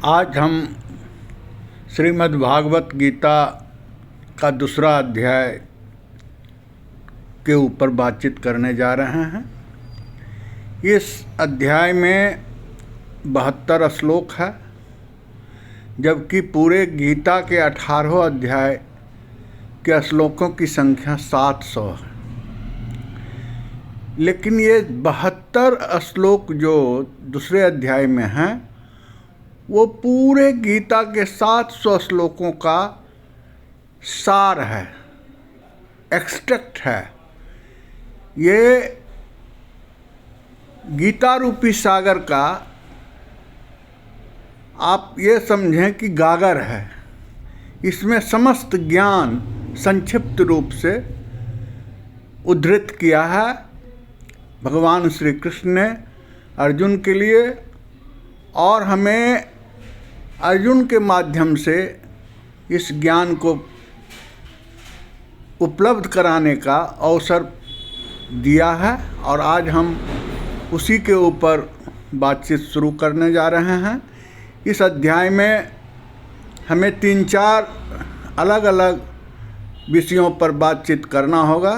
आज हम श्रीमद् भागवत गीता का दूसरा अध्याय के ऊपर बातचीत करने जा रहे हैं। इस अध्याय में 72 श्लोक है, जबकि पूरे गीता के 18 अध्याय के श्लोकों की संख्या 700 है। लेकिन ये 72 श्लोक जो दूसरे अध्याय में हैं वो पूरे गीता के 700 श्लोकों का सार है, एक्सट्रैक्ट है। ये गीता रूपी सागर का आप ये समझें कि गागर है। इसमें समस्त ज्ञान संक्षिप्त रूप से उद्धृत किया है भगवान श्री कृष्ण ने अर्जुन के लिए, और हमें अर्जुन के माध्यम से इस ज्ञान को उपलब्ध कराने का अवसर दिया है। और आज हम उसी के ऊपर बातचीत शुरू करने जा रहे हैं। इस अध्याय में हमें 3-4 अलग अलग विषयों पर बातचीत करना होगा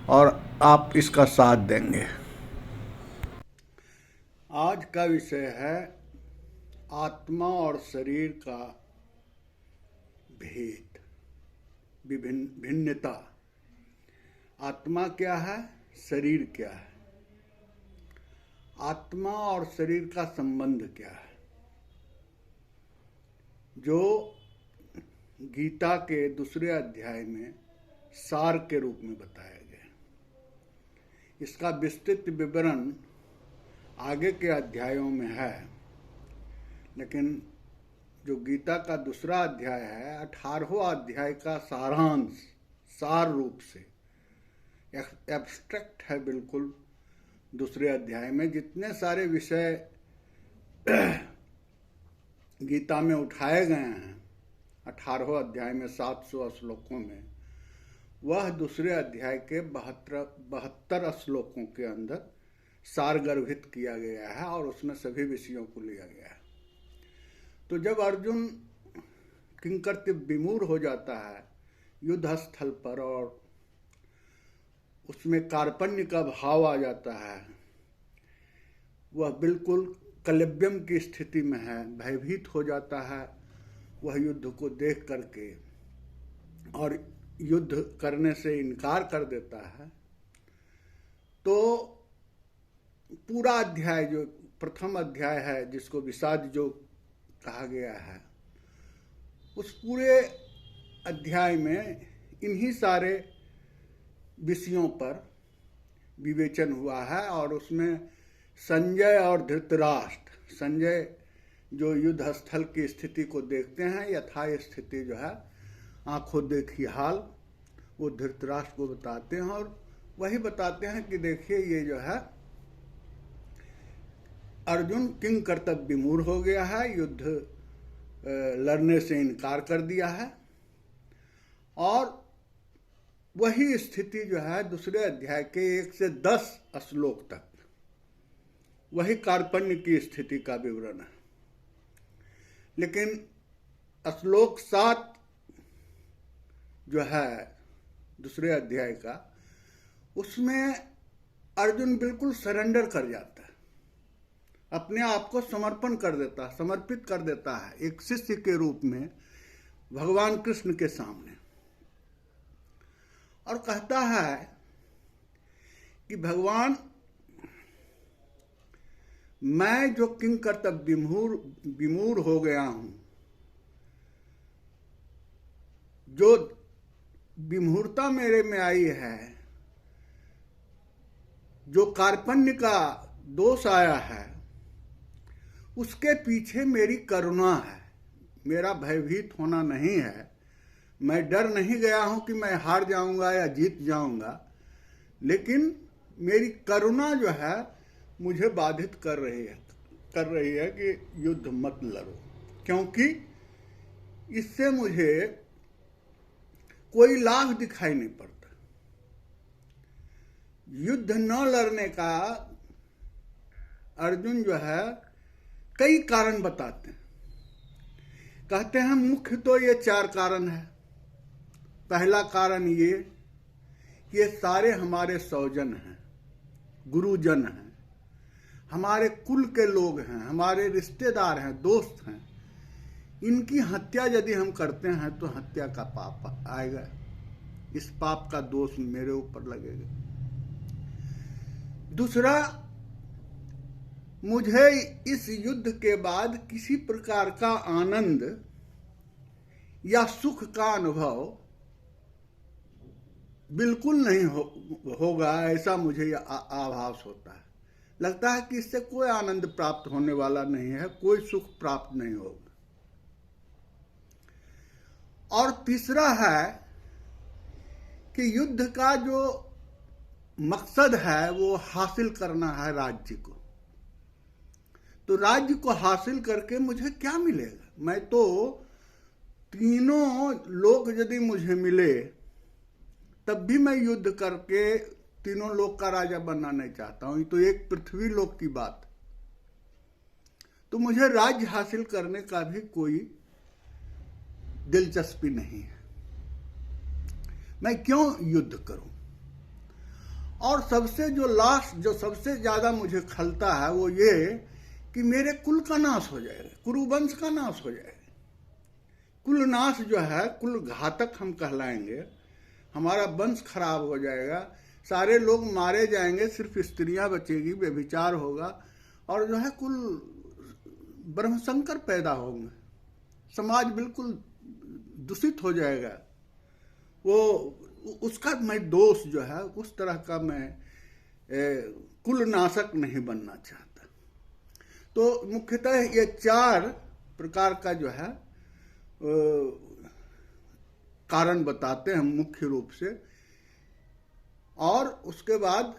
और आप इसका साथ देंगे। आज का विषय है आत्मा और शरीर का भेद, भिन्नता। आत्मा क्या है, शरीर क्या है, आत्मा और शरीर का संबंध क्या है, जो गीता के दूसरे अध्याय में सार के रूप में बताया गया। इसका विस्तृत विवरण आगे के अध्यायों में है, लेकिन जो गीता का दूसरा अध्याय है 18वां अध्याय का सारांश सार रूप से एब्स्ट्रैक्ट है बिल्कुल। दूसरे अध्याय में जितने सारे विषय गीता में उठाए गए हैं 18वें अध्याय में 700 श्लोकों में, वह दूसरे अध्याय के 72 श्लोकों के अंदर सारगर्भित किया गया है और उसमें सभी विषयों को लिया गया है। तो जब अर्जुन किंकर्तव्य विमूढ़ हो जाता है युद्ध स्थल पर और उसमें कार्पण्य का भाव आ जाता है, वह बिल्कुल कलव्यम की स्थिति में है, भयभीत हो जाता है वह युद्ध को देख करके और युद्ध करने से इनकार कर देता है। तो पूरा अध्याय जो प्रथम अध्याय है, जिसको विषाद जो कहा गया है, उस पूरे अध्याय में इन्हीं सारे विषयों पर विवेचन हुआ है। और उसमें संजय और धृतराष्ट्र, संजय जो युद्ध स्थल की स्थिति को देखते हैं, यथा स्थिति जो है आंखों देखी हाल, वो धृतराष्ट्र को बताते हैं और वही बताते हैं कि देखिए ये जो है अर्जुन किंग कर्तव्य विमूढ़ हो गया है, युद्ध लड़ने से इनकार कर दिया है। और वही स्थिति जो है दूसरे अध्याय के 1 से 10 श्लोक तक वही कार्पण्य की स्थिति का विवरण है। लेकिन श्लोक 7 जो है दूसरे अध्याय का, उसमें अर्जुन बिल्कुल सरेंडर कर जाता है, अपने आप को समर्पण कर देता है, समर्पित कर देता है एक शिष्य के रूप में भगवान कृष्ण के सामने, और कहता है कि भगवान, मैं जो किंकर्तव्य विमूढ़ हो गया हूं, जो विमूढ़ता मेरे में आई है, जो कार्पण्य का दोष आया है, उसके पीछे मेरी करुणा है। मेरा भयभीत होना नहीं है, मैं डर नहीं गया हूं कि मैं हार जाऊंगा या जीत जाऊंगा, लेकिन मेरी करुणा जो है मुझे बाधित कर रही है कि युद्ध मत लड़ो, क्योंकि इससे मुझे कोई लाभ दिखाई नहीं पड़ता। युद्ध न लड़ने का अर्जुन जो है कई कारण बताते हैं। कहते हैं मुख्य तो ये 4 कारण है। पहला कारण ये सारे हमारे स्वजन हैं, गुरुजन हैं, हमारे कुल के लोग हैं, हमारे रिश्तेदार हैं, दोस्त हैं। इनकी हत्या यदि हम करते हैं तो हत्या का पाप आएगा, इस पाप का दोष मेरे ऊपर लगेगा। दूसरा, मुझे इस युद्ध के बाद किसी प्रकार का आनंद या सुख का अनुभव बिल्कुल नहीं होगा, ऐसा मुझे आभास होता है। लगता है कि इससे कोई आनंद प्राप्त होने वाला नहीं है, कोई सुख प्राप्त नहीं होगा। और तीसरा है कि युद्ध का जो मकसद है वो हासिल करना है राज्य को। तो राज्य को हासिल करके मुझे क्या मिलेगा? मैं तो तीनों लोग यदि मुझे मिले तब भी मैं युद्ध करके तीनों लोग का राजा बनना नहीं चाहता हूं। तो एक पृथ्वी लोक की बात, तो मुझे राज्य हासिल करने का भी कोई दिलचस्पी नहीं है। मैं क्यों युद्ध करूं? और सबसे जो सबसे ज्यादा मुझे खलता है वो ये कि मेरे कुल का नाश हो जाएगा, कुरुवंश का नाश हो जाएगा। कुल नाश जो है, कुल घातक हम कहलाएंगे, हमारा वंश खराब हो जाएगा, सारे लोग मारे जाएंगे, सिर्फ स्त्रियां बचेगी, व्यभिचार होगा, और जो है कुल ब्रह्मशंकर पैदा होंगे, समाज बिल्कुल दूषित हो जाएगा। वो उसका मैं दोष जो है, उस तरह का मैं कुल नाशक नहीं बनना चाहता। तो मुख्यतः ये 4 प्रकार का जो है कारण बताते हैं मुख्य रूप से। और उसके बाद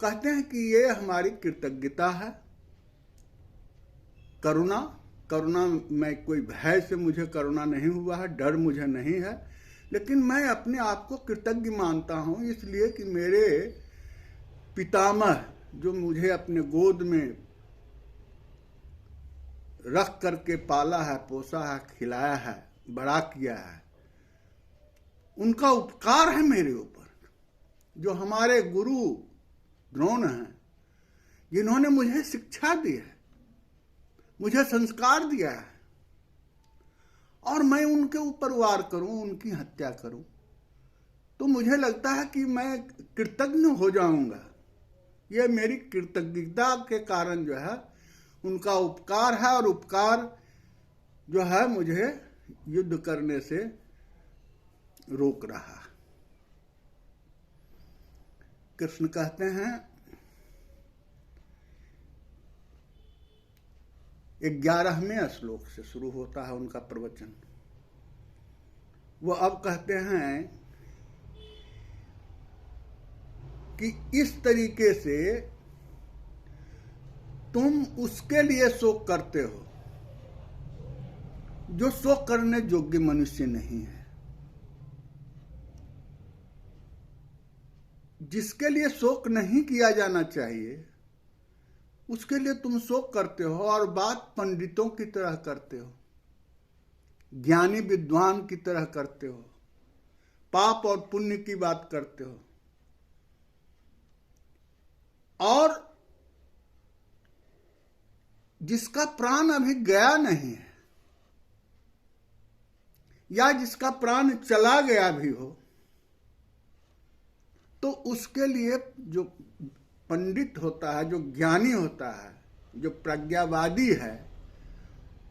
कहते हैं कि ये हमारी कृतज्ञता है, करुणा में कोई भय से मुझे करुणा नहीं हुआ है, डर मुझे नहीं है, लेकिन मैं अपने आप को कृतज्ञ मानता हूं, इसलिए कि मेरे पितामह जो मुझे अपने गोद में रख करके पाला है, पोसा है, खिलाया है, बड़ा किया है, उनका उपकार है मेरे ऊपर। जो हमारे गुरु द्रोण हैं, जिन्होंने मुझे शिक्षा दी है, मुझे संस्कार दिया है, और मैं उनके ऊपर वार करूं, उनकी हत्या करूं, तो मुझे लगता है कि मैं कृतज्ञ हो जाऊंगा। ये मेरी कृतज्ञता के कारण जो है उनका उपकार है, और उपकार जो है मुझे युद्ध करने से रोक रहा। कृष्ण कहते हैं 11वें श्लोक से शुरू होता है उनका प्रवचन। वो अब कहते हैं कि इस तरीके से तुम उसके लिए शोक करते हो जो शोक करने योग्य मनुष्य नहीं है। जिसके लिए शोक नहीं किया जाना चाहिए उसके लिए तुम शोक करते हो, और बात पंडितों की तरह करते हो, ज्ञानी विद्वान की तरह करते हो, पाप और पुण्य की बात करते हो। और जिसका प्राण अभी गया नहीं है, या जिसका प्राण चला गया भी हो, तो उसके लिए जो पंडित होता है, जो ज्ञानी होता है, जो प्रज्ञावादी है,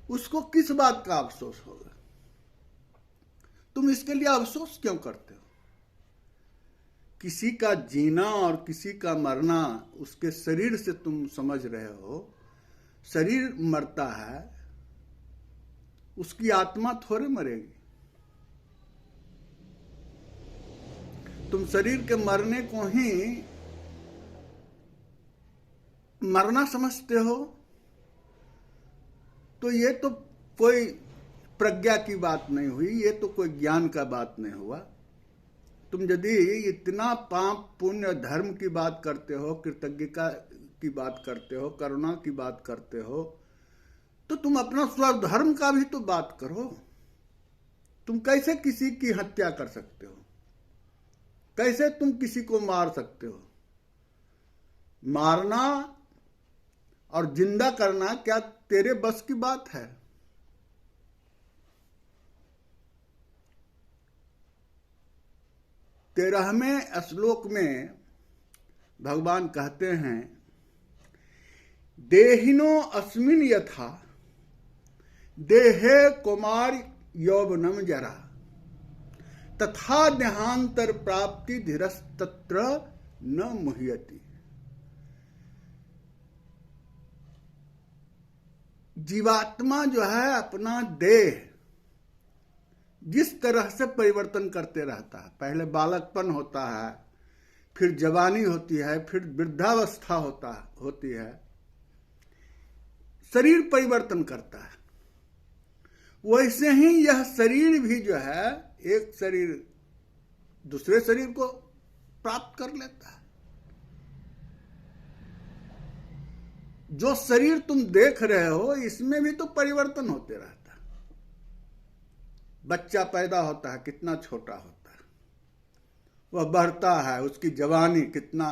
उसको किस बात का अफसोस होगा? तुम इसके लिए अफसोस क्यों करते हो? किसी का जीना और किसी का मरना उसके शरीर से तुम समझ रहे हो। शरीर मरता है, उसकी आत्मा थोड़े मरेगी। तुम शरीर के मरने को ही मरना समझते हो, तो ये तो कोई प्रज्ञा की बात नहीं हुई, ये तो कोई ज्ञान का बात नहीं हुआ। तुम यदि इतना पाप पुण्य धर्म की बात करते हो, कृतज्ञता की बात करते हो, करुणा की बात करते हो, तो तुम अपना स्वधर्म का भी तो बात करो। तुम कैसे किसी की हत्या कर सकते हो? कैसे तुम किसी को मार सकते हो? मारना और जिंदा करना क्या तेरे बस की बात है? तेरहवें श्लोक में भगवान कहते हैं, देहिनो अस्मिन यथा देहे कुमार यौवनम जरा तथा देहांतर प्राप्ति धीरस्तत्र न मुह्यति। जीवात्मा जो है अपना देह जिस तरह से परिवर्तन करते रहता है, पहले बालकपन होता है, फिर जवानी होती है, फिर वृद्धावस्था होती है, शरीर परिवर्तन करता है। वैसे ही यह शरीर भी जो है, एक शरीर दूसरे शरीर को प्राप्त कर लेता है। जो शरीर तुम देख रहे हो इसमें भी तो परिवर्तन होते रहता है। बच्चा पैदा होता है, कितना छोटा होता है, वह बढ़ता है, उसकी जवानी कितना,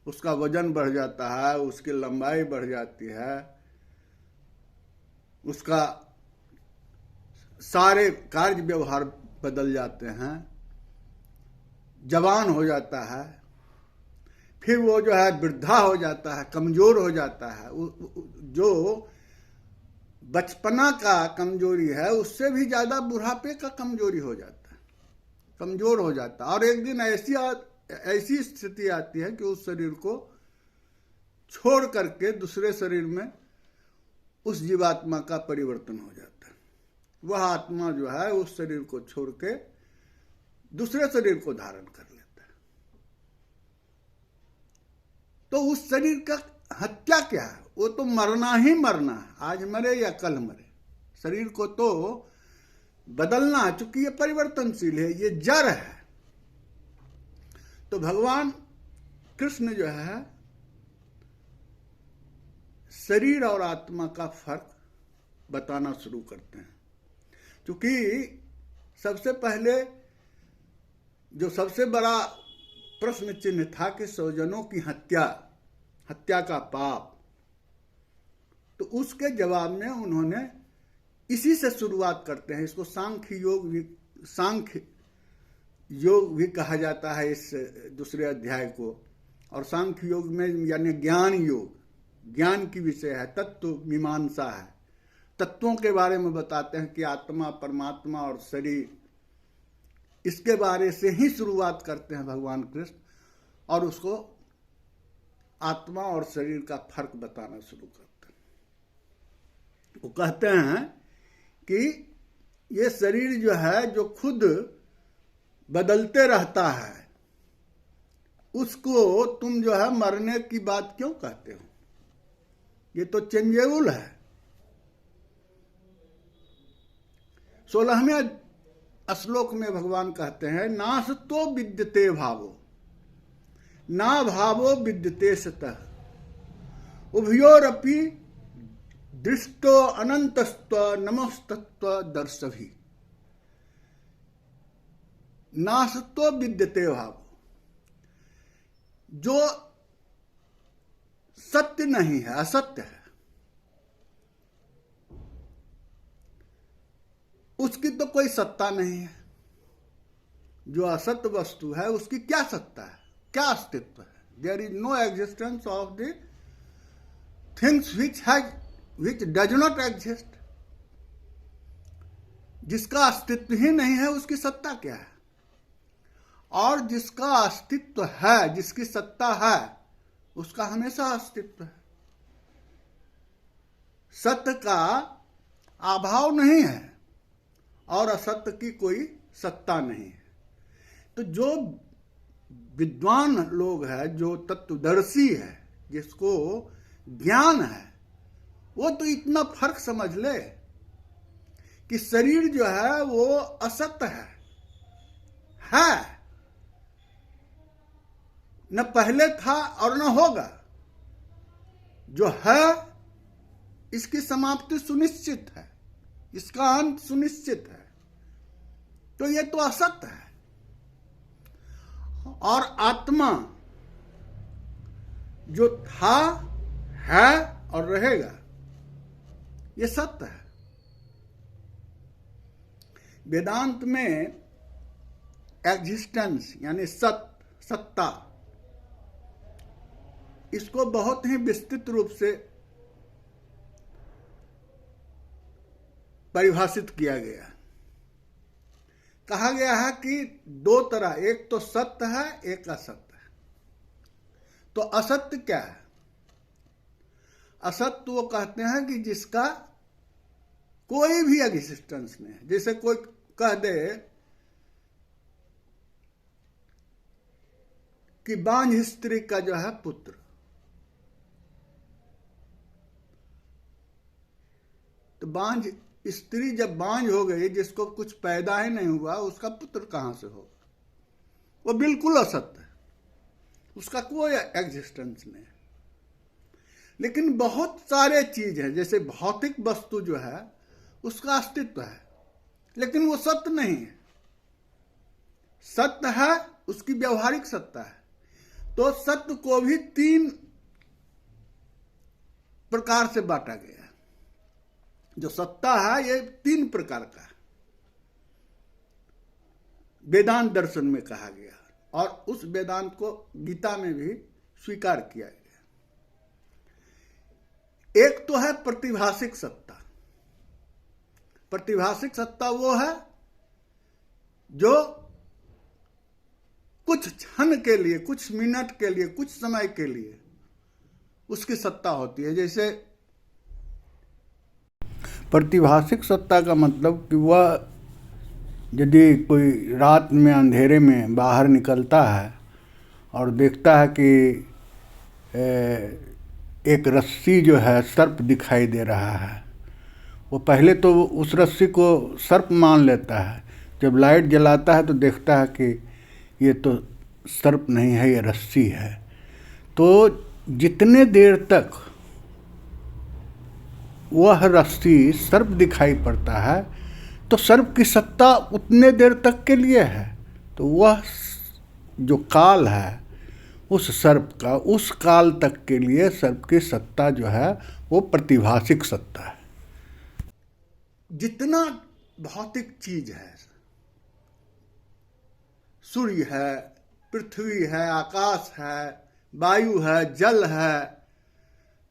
उसका वजन बढ़ जाता है, उसकी लंबाई बढ़ जाती है, उसका सारे कार्य व्यवहार बदल जाते हैं, जवान हो जाता है, फिर वो जो है वृद्धा हो जाता है, कमजोर हो जाता है। जो बचपना का कमजोरी है उससे भी ज्यादा बुढ़ापे का कमजोरी हो जाता है, कमजोर हो जाता है। और एक दिन ऐसी स्थिति आती है कि उस शरीर को छोड़ करके दूसरे शरीर में उस जीवात्मा का परिवर्तन हो जाता है। वह आत्मा जो है उस शरीर को छोड़ के दूसरे शरीर को धारण कर लेता है। तो उस शरीर का हत्या क्या है? वो तो मरना ही मरना है, आज मरे या कल मरे। शरीर को तो बदलना है, चूंकि ये परिवर्तनशील है, ये जड़ है। तो भगवान कृष्ण जो है शरीर और आत्मा का फर्क बताना शुरू करते हैं। क्योंकि सबसे पहले जो सबसे बड़ा प्रश्न चिन्ह था कि स्वजनों की हत्या का पाप, तो उसके जवाब में उन्होंने इसी से शुरुआत करते हैं। इसको सांख्य योग भी कहा जाता है इस दूसरे अध्याय को। और सांख्य योग में यानी ज्ञान योग, ज्ञान की विषय है, तत्व मीमांसा है, तत्वों के बारे में बताते हैं कि आत्मा, परमात्मा और शरीर, इसके बारे से ही शुरुआत करते हैं भगवान कृष्ण, और उसको आत्मा और शरीर का फर्क बताना शुरू करते हैं। वो कहते हैं कि ये शरीर जो है, जो खुद बदलते रहता है, उसको तुम जो है मरने की बात क्यों कहते हो? ये तो चेंजेबल है। 16वें श्लोक में भगवान कहते हैं, नासतो विद्यते भावो ना भावो विद्यते सतः उभयोरपि दृष्टो अनंतस्त्व नमस्तत्व दर्शभी। नासतो विद्यते भावो, जो सत्य नहीं है, असत्य है, उसकी तो कोई सत्ता नहीं है। जो असत्य वस्तु है उसकी क्या सत्ता है, क्या अस्तित्व है? There is no existence of the things which does not exist। जिसका अस्तित्व ही नहीं है उसकी सत्ता क्या है? और जिसका अस्तित्व है, जिसकी सत्ता है, उसका हमेशा अस्तित्व है। सत्य का अभाव नहीं है और असत्य की कोई सत्ता नहीं है। तो जो विद्वान लोग हैं, जो तत्वदर्शी है, जिसको ज्ञान है, वो तो इतना फर्क समझ ले कि शरीर जो है वो असत्य है, न पहले था और न होगा। जो है इसकी समाप्ति सुनिश्चित है, इसका अंत सुनिश्चित है, तो ये तो असत्य है। और आत्मा जो था, है और रहेगा, ये सत्य है। वेदांत में एग्जिस्टेंस यानी सत्ता, इसको बहुत ही विस्तृत रूप से परिभाषित किया गया। कहा गया है कि दो तरह, एक तो सत्य है, एक असत्य है। तो असत्य क्या है? असत्य वो कहते हैं कि जिसका कोई भी एग्जिस्टेंस नहीं है। जैसे कोई कह दे कि बांझ स्त्री का जो है पुत्र, तो बांझ स्त्री जब बांझ हो गई, जिसको कुछ पैदा ही नहीं हुआ, उसका पुत्र कहां से होगा? वो बिल्कुल असत्य है, उसका कोई एग्जिस्टेंस नहीं है। लेकिन बहुत सारे चीज है, जैसे भौतिक वस्तु जो है उसका अस्तित्व है, लेकिन वो सत्य नहीं है। सत्य है, उसकी व्यवहारिक सत्ता है। तो सत्य को भी तीन प्रकार से बांटा गया। जो सत्ता है ये तीन प्रकार का है, वेदांत दर्शन में कहा गया, और उस वेदांत को गीता में भी स्वीकार किया गया। एक तो है प्रतिभाषिक सत्ता। प्रतिभाषिक सत्ता वो है जो कुछ क्षण के लिए, कुछ मिनट के लिए, कुछ समय के लिए उसकी सत्ता होती है। जैसे प्रतिभाषिक सत्ता का मतलब कि वह यदि कोई रात में अंधेरे में बाहर निकलता है और देखता है कि एक रस्सी जो है सर्प दिखाई दे रहा है, वो पहले तो उस रस्सी को सर्प मान लेता है। जब लाइट जलाता है तो देखता है कि ये तो सर्प नहीं है, ये रस्सी है। तो जितने देर तक वह रस्सी सर्प दिखाई पड़ता है, तो सर्प की सत्ता उतने देर तक के लिए है। तो वह जो काल है उस सर्प का, उस काल तक के लिए सर्प की सत्ता जो है वो प्रतिभाषिक सत्ता है। जितना भौतिक चीज है, सूर्य है, पृथ्वी है, आकाश है, वायु है, जल है,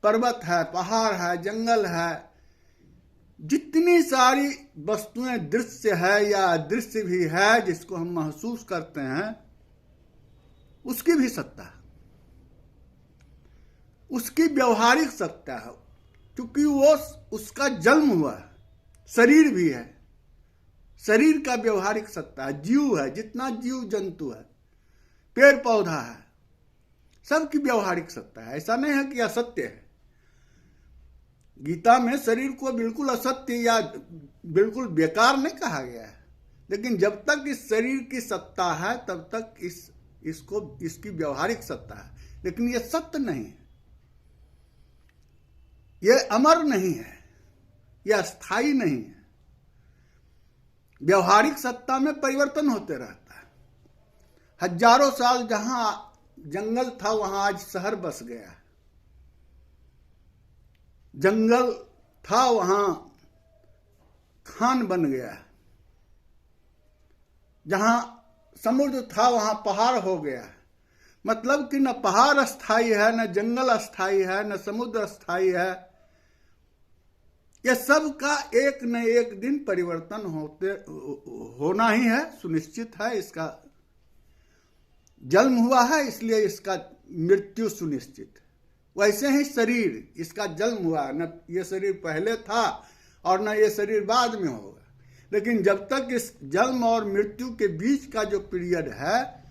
पर्वत है, पहाड़ है, जंगल है, जितनी सारी वस्तुएं दृश्य है या अदृश्य भी है जिसको हम महसूस करते हैं, उसकी भी सत्ता है, उसकी व्यवहारिक सत्ता है, क्योंकि वो उसका जन्म हुआ है। शरीर भी है, शरीर का व्यवहारिक सत्ता है। जीव है, जितना जीव जंतु है, पेड़ पौधा है, सबकी व्यवहारिक सत्ता है। ऐसा नहीं है कि असत्य है। गीता में शरीर को बिल्कुल असत्य या बिल्कुल बेकार नहीं कहा गया है, लेकिन जब तक इस शरीर की सत्ता है तब तक इसकी व्यवहारिक सत्ता है। लेकिन यह सत्य नहीं है, यह अमर नहीं है, यह स्थायी नहीं है। व्यवहारिक सत्ता में परिवर्तन होते रहता है। हजारों साल जहां जंगल था वहां आज शहर बस गया। जंगल था वहां खान बन गया। जहां समुद्र था वहां पहाड़ हो गया। मतलब कि न पहाड़ अस्थायी है, न जंगल अस्थायी है, न समुद्र अस्थायी है। यह सब का एक न एक दिन परिवर्तन होना ही है, सुनिश्चित है। इसका जन्म हुआ है, इसलिए इसका मृत्यु सुनिश्चित है। वैसे ही शरीर, इसका जन्म हुआ, न ये शरीर पहले था और न ये शरीर बाद में होगा। लेकिन जब तक इस जन्म और मृत्यु के बीच का जो पीरियड है,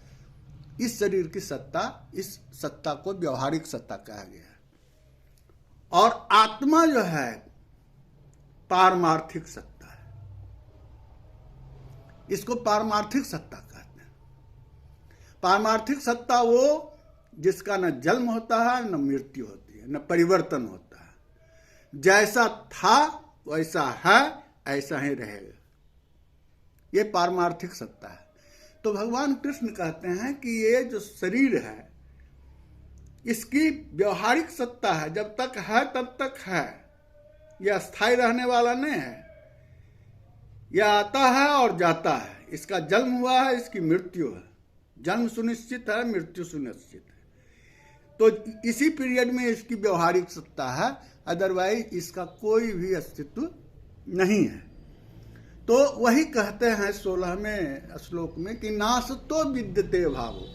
इस शरीर की सत्ता, इस सत्ता को व्यवहारिक सत्ता कहा गया है। और आत्मा जो है पारमार्थिक सत्ता है। इसको पारमार्थिक सत्ता कहते हैं। पारमार्थिक सत्ता वो जिसका न जन्म होता है, न मृत्यु होती है, न परिवर्तन होता है। जैसा था वैसा है, ऐसा ही रहेगा। ये पारमार्थिक सत्ता है। तो भगवान कृष्ण कहते हैं कि ये जो शरीर है इसकी व्यवहारिक सत्ता है, जब तक है तब तक है, यह अस्थायी रहने वाला नहीं है। यह आता है और जाता है, इसका जन्म हुआ है, इसकी मृत्यु है, जन्म सुनिश्चित है, मृत्यु सुनिश्चित है। तो इसी पीरियड में इसकी व्यवहारिक सत्ता है, अदरवाइज इसका कोई भी अस्तित्व नहीं है। तो वही कहते हैं 16वें श्लोक में कि नासतो विद्यते भावो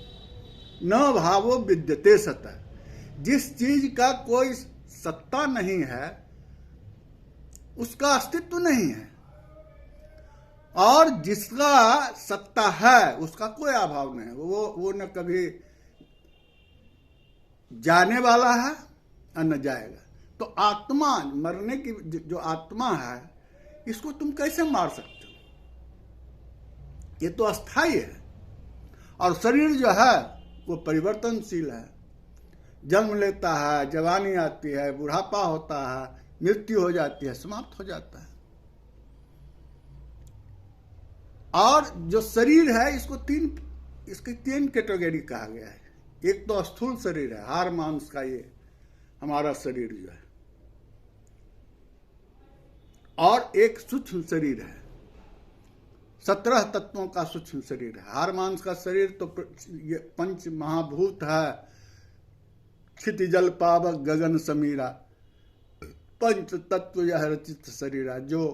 न भावो विद्यते सतः। जिस चीज का कोई सत्ता नहीं है उसका अस्तित्व नहीं है, और जिसका सत्ता है उसका कोई अभाव नहीं है। वो न कभी जाने वाला है और न जाएगा। तो आत्मा, मरने की जो आत्मा है, इसको तुम कैसे मार सकते हो? ये तो अस्थाई है। और शरीर जो है वो परिवर्तनशील है, जन्म लेता है, जवानी आती है, बुढ़ापा होता है, मृत्यु हो जाती है, समाप्त हो जाता है। और जो शरीर है इसकी तीन कैटेगरी कहा गया है। एक तो स्थूल शरीर है, हाड़ मांस का ये हमारा शरीर जो है, और एक सूक्ष्म शरीर है, 17 तत्वों का सूक्ष्म शरीर है। हाड़ मांस का शरीर तो ये पंच महाभूत है, क्षिति जल पावक गगन समीरा, पंच तत्व यह रचित शरीर है, जो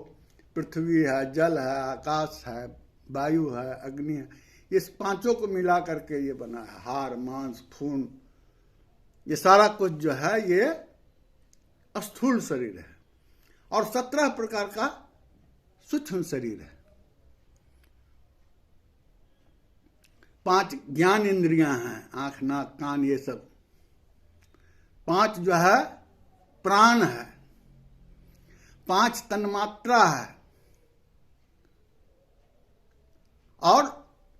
पृथ्वी है, जल है, आकाश है, वायु है, अग्नि है, इस पांचों को मिला करके ये बना है। हाड़ मांस खून, ये सारा कुछ जो है ये स्थूल शरीर है। और 17 प्रकार का सूक्ष्म शरीर है। 5 ज्ञान इंद्रियां हैं, आंख नाक कान ये सब। 5 जो है प्राण है, 5 तन्मात्रा है, और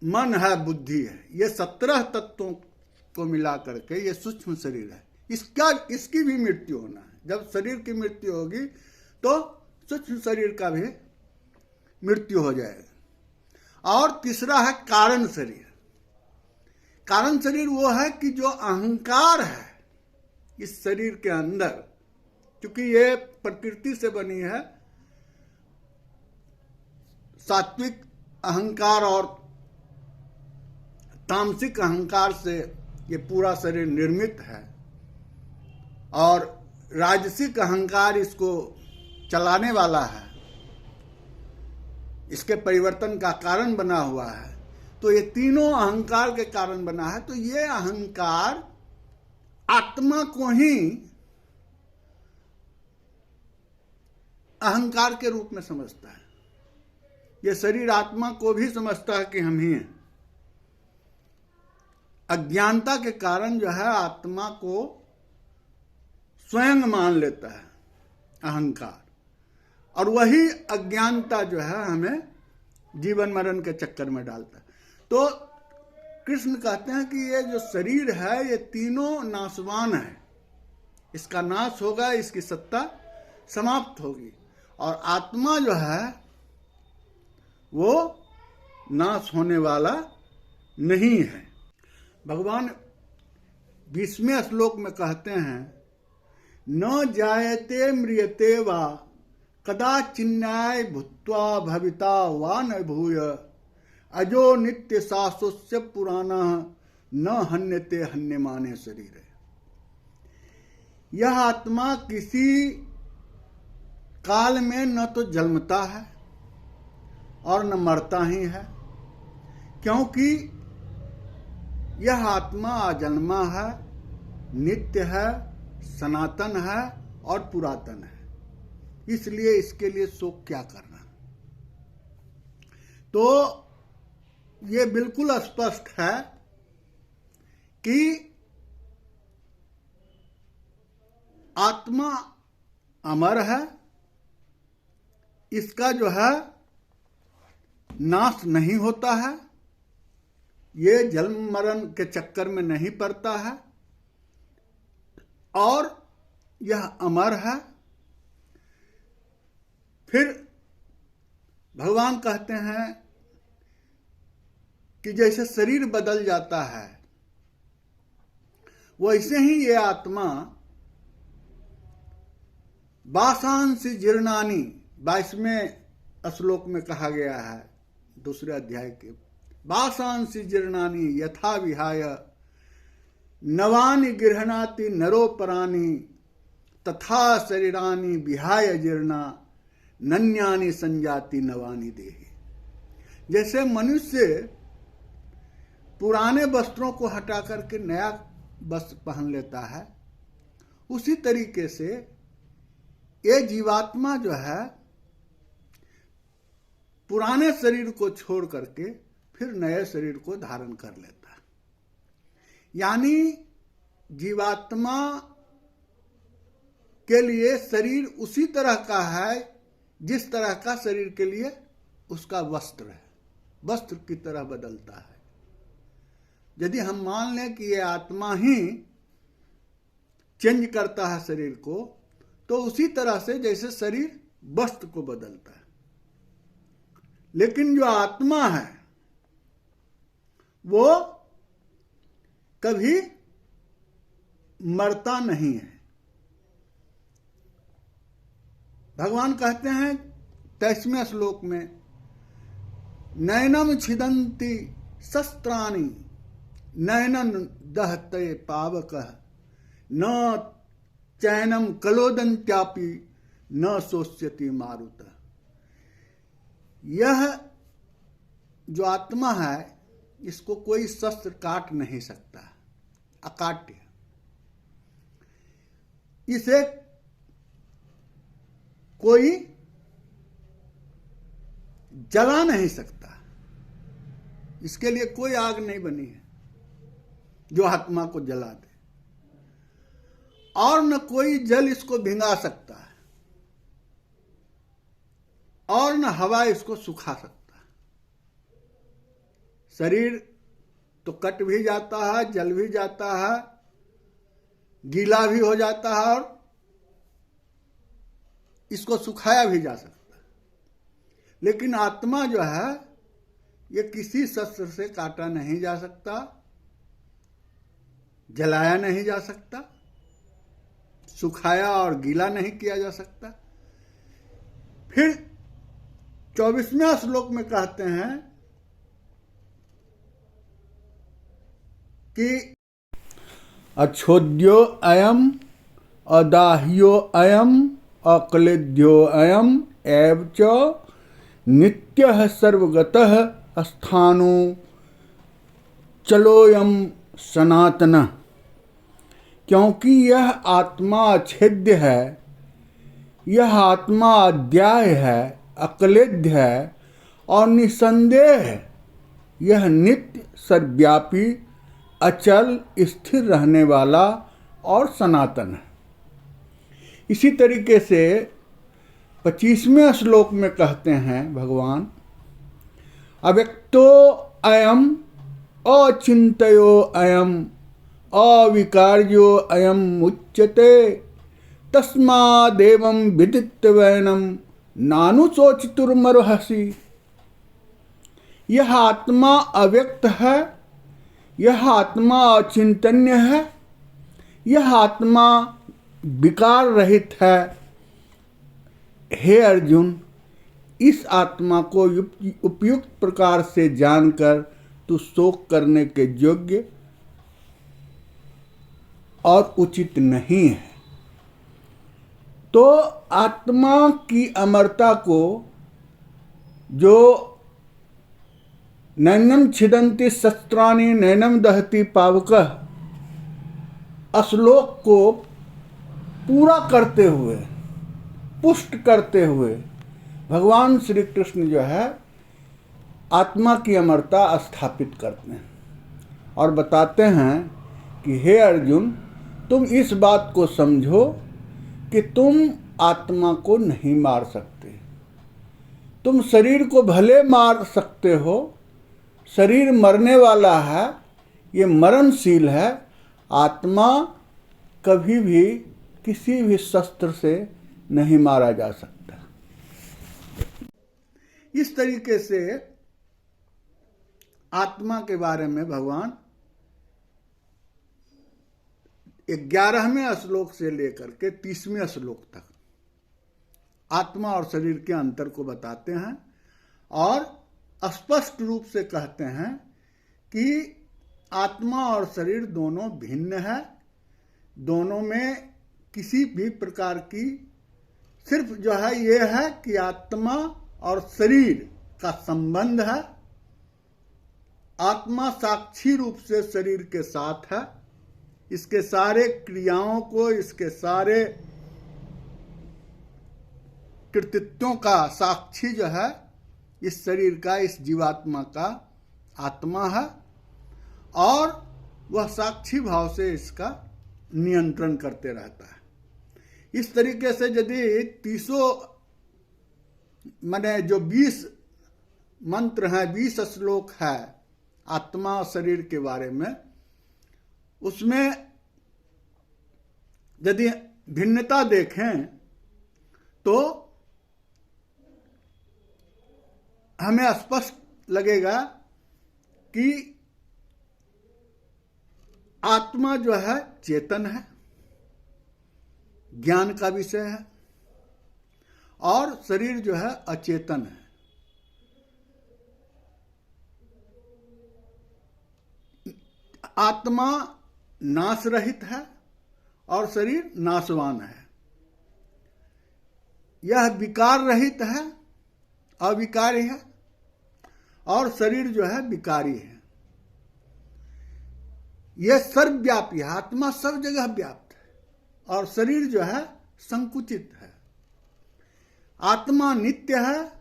मन है, बुद्धि है। ये 17 तत्वों को मिला करके ये सूक्ष्म शरीर है। इसकी भी मृत्यु होना है। जब शरीर की मृत्यु होगी तो सूक्ष्म शरीर का भी मृत्यु हो जाएगा। और तीसरा है कारण शरीर। कारण शरीर वो है कि जो अहंकार है इस शरीर के अंदर, क्योंकि ये प्रकृति से बनी है, सात्विक अहंकार और तामसिक अहंकार से ये पूरा शरीर निर्मित है, और राजसिक अहंकार इसको चलाने वाला है, इसके परिवर्तन का कारण बना हुआ है। तो ये तीनों अहंकार के कारण बना है। तो ये अहंकार आत्मा को ही अहंकार के रूप में समझता है। ये शरीर आत्मा को भी समझता है कि हम ही हैं। अज्ञानता के कारण जो है आत्मा को स्वयं मान लेता है अहंकार, और वही अज्ञानता जो है हमें जीवन मरण के चक्कर में डालता है। तो कृष्ण कहते हैं कि ये जो शरीर है ये तीनों नाशवान है, इसका नाश होगा, इसकी सत्ता समाप्त होगी। और आत्मा जो है वो नाश होने वाला नहीं है। भगवान 20वें श्लोक में कहते हैं, न जायते म्रियते वा कदाचिन्नाय भूत्वा भविता वा न भूय अजो नित्य शाश्वस्य पुराना न हन्यते हन्यमाने शरीर। यह आत्मा किसी काल में न तो जन्मता है और न मरता ही है, क्योंकि यह आत्मा अजन्मा है, नित्य है, सनातन है और पुरातन है। इसलिए इसके लिए शोक क्या करना। तो ये बिल्कुल स्पष्ट है कि आत्मा अमर है, इसका जो है नाश नहीं होता है, ये जन्म मरण के चक्कर में नहीं पड़ता है, और यह अमर है, फिर भगवान कहते हैं कि जैसे शरीर बदल जाता है वैसे ही ये आत्मा वासांसि जीर्णानि 22वें श्लोक में कहा गया है दूसरे अध्याय के, वासांसि जीर्णानि यथा विहाय नवानि गृह्णाति नरोपराणि तथा शरीरानि विहाय जीर्णा नन्यानि संजाति नवानि देहि। जैसे मनुष्य पुराने वस्त्रों को हटा करके नया वस्त्र पहन लेता है, उसी तरीके से ये जीवात्मा जो है पुराने शरीर को छोड़ करके फिर नए शरीर को धारण कर लेता है। यानी जीवात्मा के लिए शरीर उसी तरह का है जिस तरह का शरीर के लिए उसका वस्त्र है, वस्त्र की तरह बदलता है। यदि हम मान लें कि ये आत्मा ही चेंज करता है शरीर को, तो उसी तरह से जैसे शरीर वस्त्र को बदलता है। लेकिन जो आत्मा है वो कभी मरता नहीं है। भगवान कहते हैं 23वें श्लोक में, नैनम छिदन्ति शस्त्राणि नैनन दहते पावकः न चैनम कलोदन्त्यापि न शोष्यति मारुतः। यह जो आत्मा है इसको कोई शस्त्र काट नहीं सकता, अकाट्य। इसे कोई जला नहीं सकता, इसके लिए कोई आग नहीं बनी है जो आत्मा को जला दे, और न कोई जल इसको भिंगा सकता है, और न हवा इसको सुखा सकता है। शरीर तो कट भी जाता है, जल भी जाता है, गीला भी हो जाता है, और इसको सुखाया भी जा सकता है। लेकिन आत्मा जो है ये किसी शस्त्र से काटा नहीं जा सकता, जलाया नहीं जा सकता, सुखाया और गीला नहीं किया जा सकता। फिर 24वें श्लोक में कहते हैं कि अच्छोद्यो अयम अदाह्यो अयम अक्लेद्यो अयम एव च नित्यः सर्वगतः स्थानो चलोयम सनातन। क्योंकि यह आत्मा अछेद्य है, यह आत्मा अद्याय है, अक्लेद्य है और निसंदेह है। यह नित्य सर्वव्यापी अचल स्थिर रहने वाला और सनातन है। इसी तरीके से 25वें श्लोक में कहते हैं भगवान, अव्यक्तो अयम अचिंत्यो अयम अविकार्यो अयम उच्यते तस्मादेवं विदित्वैनं नानुशोचितुर्मर्हसि। यह आत्मा अव्यक्त है, यह आत्मा अचिंतन्य है, यह आत्मा विकार रहित है। हे अर्जुन, इस आत्मा को उपयुक्त प्रकार से जानकर तू शोक करने के योग्य और उचित नहीं है। तो आत्मा की अमरता को जो नैनम छिदन्ति शस्त्राणि नैनम दहति पावकः श्लोक को पूरा करते हुए, पुष्ट करते हुए भगवान श्री कृष्ण जो है आत्मा की अमरता स्थापित करते हैं और बताते हैं कि हे अर्जुन, तुम इस बात को समझो कि तुम आत्मा को नहीं मार सकते। तुम शरीर को भले मार सकते हो, शरीर मरने वाला है, ये मरणशील है। आत्मा कभी भी किसी भी शस्त्र से नहीं मारा जा सकता। इस तरीके से आत्मा के बारे में भगवान 11वें श्लोक से लेकर के 30वें श्लोक तक आत्मा और शरीर के अंतर को बताते हैं और स्पष्ट रूप से कहते हैं कि आत्मा और शरीर दोनों भिन्न है, दोनों में किसी भी प्रकार की सिर्फ जो है ये है कि आत्मा और शरीर का संबंध है। आत्मा साक्षी रूप से शरीर के साथ है, इसके सारे क्रियाओं को, इसके सारे कृतित्वों का साक्षी जो है इस शरीर का, इस जीवात्मा का आत्मा है और वह साक्षी भाव से इसका नियंत्रण करते रहता है। इस तरीके से यदि 30 माने जो 20 मंत्र हैं, 20 श्लोक है आत्मा और शरीर के बारे में, उसमें यदि भिन्नता देखें तो हमें स्पष्ट लगेगा कि आत्मा जो है चेतन है, ज्ञान का विषय है, और शरीर जो है अचेतन है। आत्मा नाश रहित है और शरीर नाशवान है। यह विकार रहित है, अविकारी है, और शरीर जो है विकारी है। यह सर्वव्यापी है, आत्मा सब जगह व्याप्त है और शरीर जो है संकुचित है। आत्मा नित्य है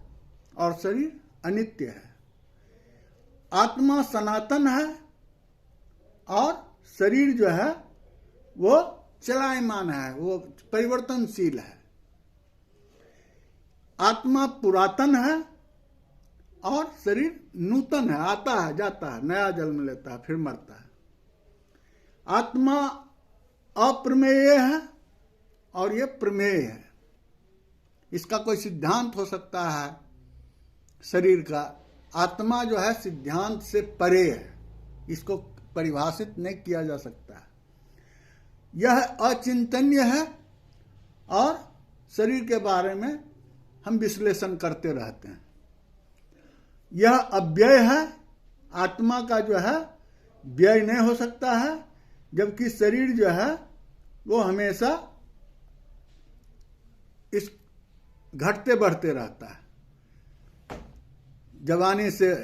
और शरीर अनित्य है। आत्मा सनातन है और शरीर जो है वो चलायमान है, वो परिवर्तनशील है। आत्मा पुरातन है और शरीर नूतन है, आता है जाता है, नया जन्म लेता है, फिर मरता है। आत्मा अप्रमेय है और ये प्रमेय है। इसका कोई सिद्धांत हो सकता है शरीर का, आत्मा जो है सिद्धांत से परे है, इसको परिभाषित नहीं किया जा सकता। यह अचिंतनीय है और शरीर के बारे में हम विश्लेषण करते रहते हैं। यह अव्यय है, आत्मा का जो है व्यय नहीं हो सकता है, जबकि शरीर जो है वो हमेशा इस घटते बढ़ते रहता है। जवानी से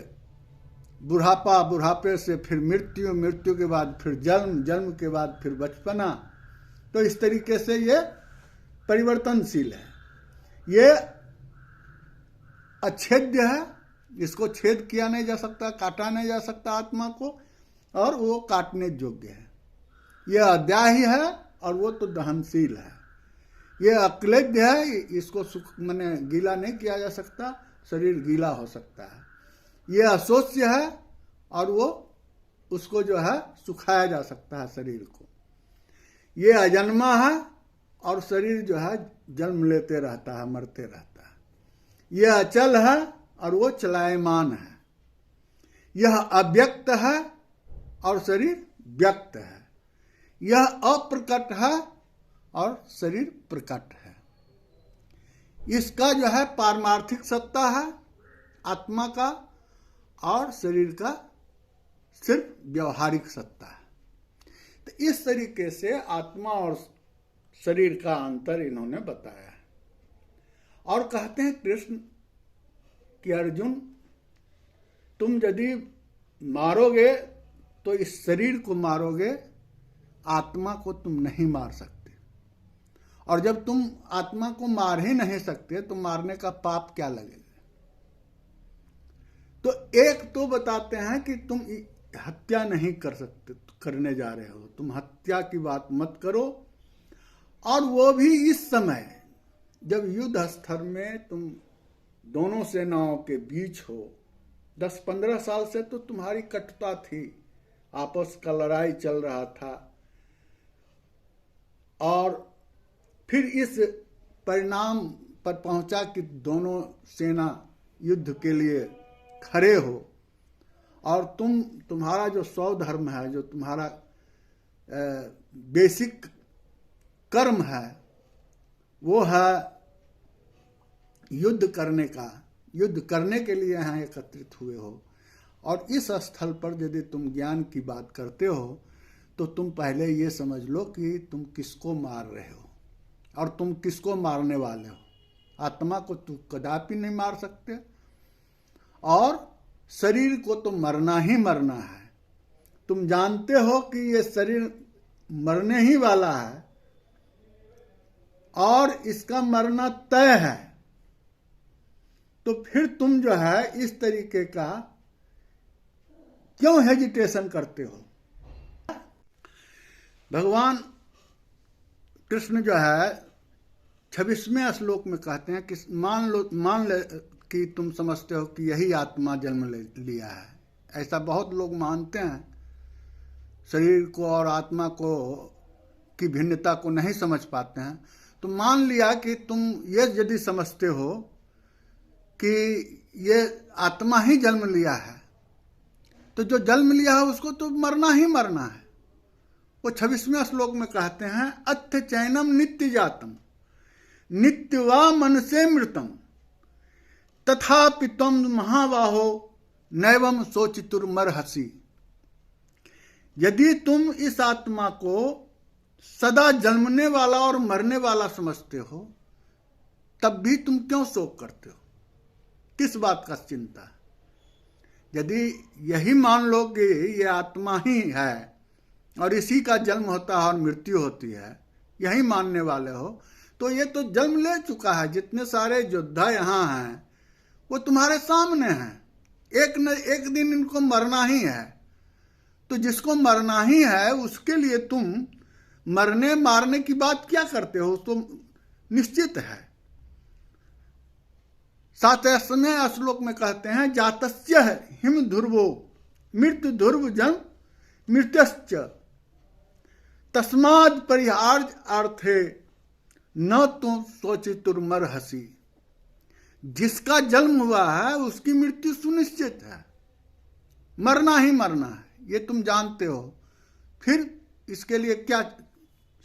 बुढ़ापा, बुढ़ापे से फिर मृत्यु, मृत्यु के बाद फिर जन्म, जन्म के बाद फिर बचपना। तो इस तरीके से ये परिवर्तनशील है, ये अछेद्य है, इसको छेद किया नहीं जा सकता, काटा नहीं जा सकता आत्मा को, और वो काटने योग्य है। यह अद्याही है और वो तो दहनशील है। यह अक्लेद्य है, इसको माने गीला नहीं किया जा सकता, शरीर गीला हो सकता है। यह अशोच्य है और वो उसको जो है सुखाया जा सकता है शरीर को। ये अजन्मा है और शरीर जो है जन्म लेते रहता है, मरते रहता है। यह अचल है और वो चलायमान है। यह अव्यक्त है और शरीर व्यक्त है। यह अप्रकट है और शरीर प्रकट है। इसका जो है पारमार्थिक सत्ता है आत्मा का, और शरीर का सिर्फ व्यवहारिक सत्ता है। तो इस तरीके से आत्मा और शरीर का अंतर इन्होंने बताया है। और कहते हैं कृष्ण कि अर्जुन, तुम यदि मारोगे तो इस शरीर को मारोगे, आत्मा को तुम नहीं मार सकते। और जब तुम आत्मा को मार ही नहीं सकते तो मारने का पाप क्या लगेगा? तो एक तो बताते हैं कि तुम हत्या नहीं कर सकते, करने जा रहे हो, तुम हत्या की बात मत करो, और वो भी इस समय जब युद्ध स्तर में तुम दोनों सेनाओं के बीच हो। 10-15 साल से तो तुम्हारी कटुता थी, आपस का लड़ाई चल रहा था, और फिर इस परिणाम पर पहुंचा कि दोनों सेना युद्ध के लिए खड़े हो और तुम्हारा जो स्वधर्म है, जो तुम्हारा बेसिक कर्म है, वो है युद्ध करने का। युद्ध करने के लिए यहाँ एकत्रित हुए हो और इस स्थल पर यदि तुम ज्ञान की बात करते हो तो तुम पहले ये समझ लो कि तुम किसको मार रहे हो और तुम किसको मारने वाले हो। आत्मा को तुम कदापि नहीं मार सकते और शरीर को तो मरना ही मरना है। तुम जानते हो कि ये शरीर मरने ही वाला है और इसका मरना तय है, तो फिर तुम जो है इस तरीके का क्यों हेजिटेशन करते हो। भगवान कृष्ण जो है 26वें श्लोक में कहते हैं कि मान ले कि तुम समझते हो कि यही आत्मा जन्म लिया है। ऐसा बहुत लोग मानते हैं, शरीर को और आत्मा को की भिन्नता को नहीं समझ पाते हैं। तो मान लिया कि तुम ये यदि समझते हो कि ये आत्मा ही जन्म लिया है, तो जो जन्म लिया है उसको तो मरना ही मरना है। वो 26वें श्लोक में कहते हैं अथ चैनम नित्य जातम नित्यवा मन से मृतम तथापि त्वं महाबाहो नैवम शोचितुर्मर्हसि। यदि तुम इस आत्मा को सदा जन्मने वाला और मरने वाला समझते हो, तब भी तुम क्यों शोक करते हो? किस बात का चिंता? यदि यही मान लो कि ये आत्मा ही है और इसी का जन्म होता है और मृत्यु होती है, यही मानने वाले हो, तो ये तो जन्म ले चुका है। जितने सारे योद्धा यहाँ हैं वो तुम्हारे सामने हैं। एक न एक दिन इनको मरना ही है। तो जिसको मरना ही है उसके लिए तुम मरने मारने की बात क्या करते हो? तो निश्चित है। 7वें श्लोक में कहते हैं जातस्य हिम ध्रुवो मृत्यु ध्रुव जन मृत्यश्च तस्माद परिहार्य अर्थे न तो शोचितुर्मर्हसि। जिसका जन्म हुआ है उसकी मृत्यु सुनिश्चित है, मरना ही मरना है, ये तुम जानते हो। फिर इसके लिए क्या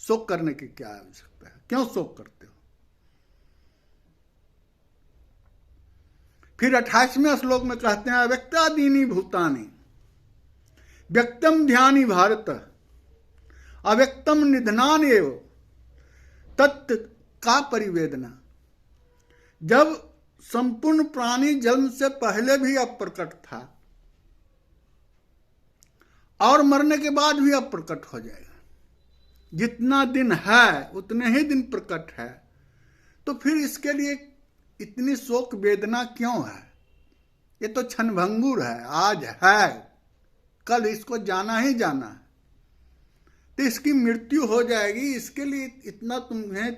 शोक करने की क्या आवश्यकता है? क्यों शोक करते हो? फिर 28वें श्लोक में कहते हैं अव्यक्तादीनि भूतानि व्यक्तम ध्यानि भारत अव्यक्तम निधनान एव तत् का परिवेदना। जब संपूर्ण प्राणी जन्म से पहले भी अप्रकट था और मरने के बाद भी अप्रकट हो जाएगा, जितना दिन है उतने ही दिन प्रकट है, तो फिर इसके लिए इतनी शोक वेदना क्यों है? ये तो क्षणभंगुर है, आज है, कल इसको जाना ही जाना है, तो इसकी मृत्यु हो जाएगी। इसके लिए इतना तुम्हें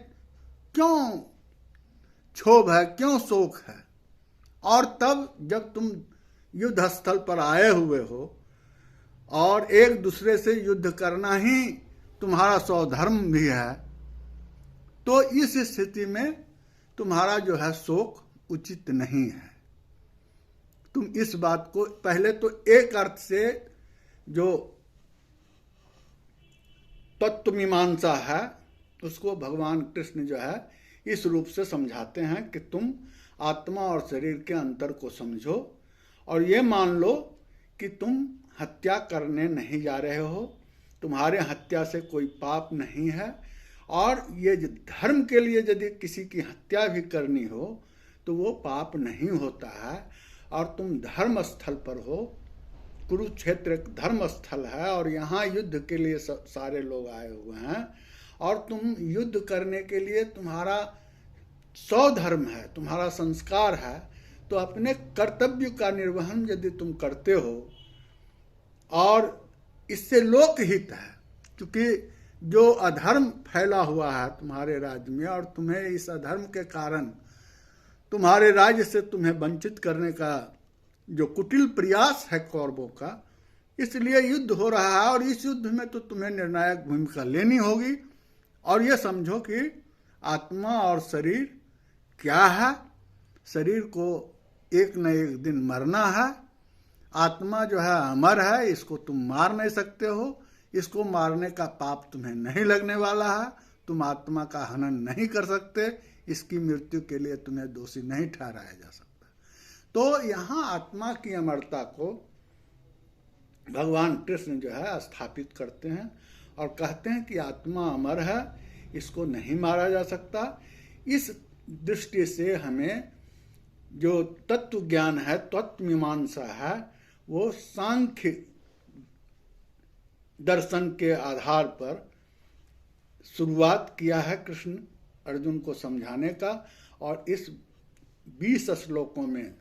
क्यों क्षोभ है, क्यों शोक है? और तब जब तुम युद्ध स्थल पर आए हुए हो और एक दूसरे से युद्ध करना ही तुम्हारा स्वधर्म भी है, तो इस स्थिति में तुम्हारा जो है शोक उचित नहीं है। तुम इस बात को पहले तो एक अर्थ से जो तत्व मीमांसा है उसको भगवान कृष्ण जो है इस रूप से समझाते हैं कि तुम आत्मा और शरीर के अंतर को समझो और ये मान लो कि तुम हत्या करने नहीं जा रहे हो, तुम्हारे हत्या से कोई पाप नहीं है, और ये धर्म के लिए यदि किसी की हत्या भी करनी हो तो वो पाप नहीं होता है। और तुम धर्म स्थल पर हो, कुरुक्षेत्र एक धर्म स्थल है और यहाँ युद्ध के लिए सारे लोग आए हुए हैं और तुम युद्ध करने के लिए तुम्हारा स्वधर्म है, तुम्हारा संस्कार है, तो अपने कर्तव्य का निर्वहन यदि तुम करते हो और इससे लोकहित है, क्योंकि जो अधर्म फैला हुआ है तुम्हारे राज्य में और तुम्हें इस अधर्म के कारण तुम्हारे राज्य से तुम्हें वंचित करने का जो कुटिल प्रयास है कौरवों का, इसलिए युद्ध हो रहा है और इस युद्ध में तो तुम्हें निर्णायक भूमिका लेनी होगी। और ये समझो कि आत्मा और शरीर क्या है, शरीर को एक न एक दिन मरना है। आत्मा जो है अमर है, इसको तुम मार नहीं सकते हो। इसको मारने का पाप तुम्हें नहीं लगने वाला है। तुम आत्मा का हनन नहीं कर सकते। इसकी मृत्यु के लिए तुम्हें दोषी नहीं ठहराया जा सकता। तो यहाँ आत्मा की अमरता को भगवान कृष्ण जो है स्थापित करते हैं और कहते हैं कि आत्मा अमर है, इसको नहीं मारा जा सकता। इस दृष्टि से हमें जो तत्व ज्ञान है, तत्व मीमांसा है, वो सांख्य दर्शन के आधार पर शुरुआत किया है कृष्ण अर्जुन को समझाने का। और इस 20 श्लोकों में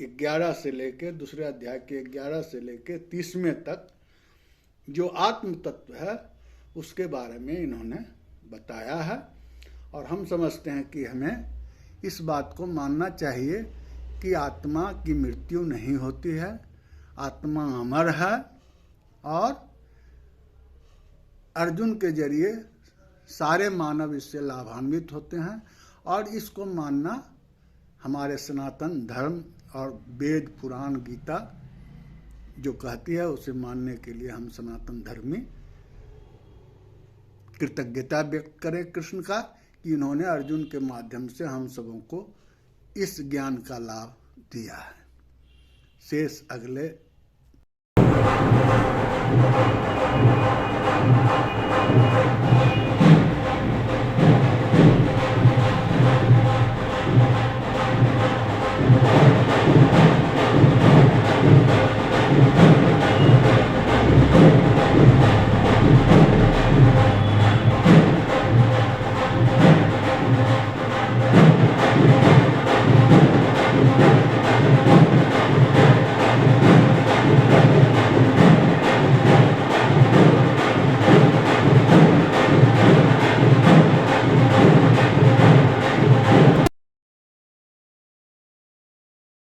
11 से लेके दूसरे अध्याय के 11 से लेके 30वें तक जो आत्म तत्व है उसके बारे में इन्होंने बताया है। और हम समझते हैं कि हमें इस बात को मानना चाहिए कि आत्मा की मृत्यु नहीं होती है, आत्मा अमर है और अर्जुन के जरिए सारे मानव इससे लाभान्वित होते हैं। और इसको मानना हमारे सनातन धर्म और वेद पुराण गीता जो कहती है उसे मानने के लिए हम सनातन धर्मी कृतज्ञता व्यक्त करें कृष्ण का कि इन्होंने अर्जुन के माध्यम से हम सबों को इस ज्ञान का लाभ दिया है। शेष अगले